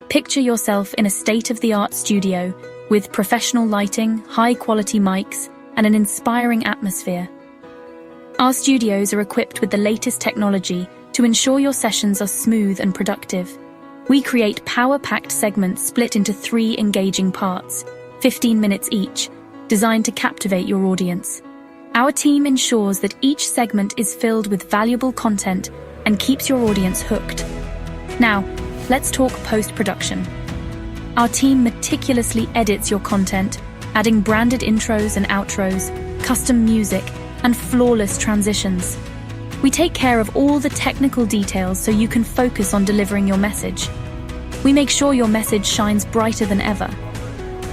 Picture yourself in a state-of-the-art studio with professional lighting, high-quality mics, and an inspiring atmosphere. Our studios are equipped with the latest technology to ensure your sessions are smooth and productive. We create power-packed segments split into 3 engaging parts, 15 minutes each, designed to captivate your audience. Our team ensures that each segment is filled with valuable content and keeps your audience hooked. Now, let's talk post-production. Our team meticulously edits your content, adding branded intros and outros, custom music, and flawless transitions. We take care of all the technical details so you can focus on delivering your message. We make sure your message shines brighter than ever.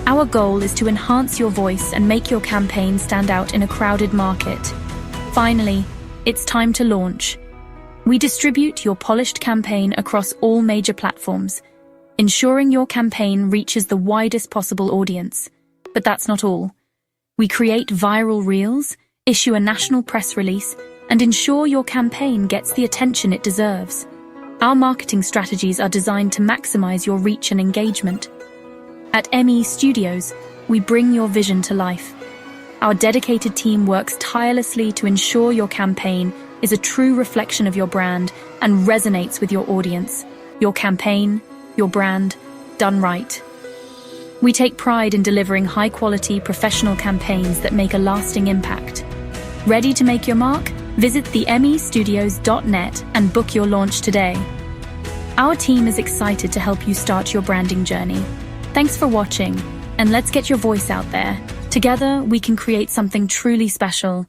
Our goal is to enhance your voice and make your campaign stand out in a crowded market. Finally, it's time to launch. We distribute your polished campaign across all major platforms, ensuring your campaign reaches the widest possible audience. But that's not all. We create viral reels, issue a national press release, and ensure your campaign gets the attention it deserves. Our marketing strategies are designed to maximize your reach and engagement. At ME Studios, we bring your vision to life. Our dedicated team works tirelessly to ensure your campaign is a true reflection of your brand and resonates with your audience. Your campaign, your brand, done right. We take pride in delivering high-quality, professional campaigns that make a lasting impact. Ready to make your mark? Visit themestudios.net and book your launch today. Our team is excited to help you start your branding journey. Thanks for watching, and let's get your voice out there. Together, we can create something truly special.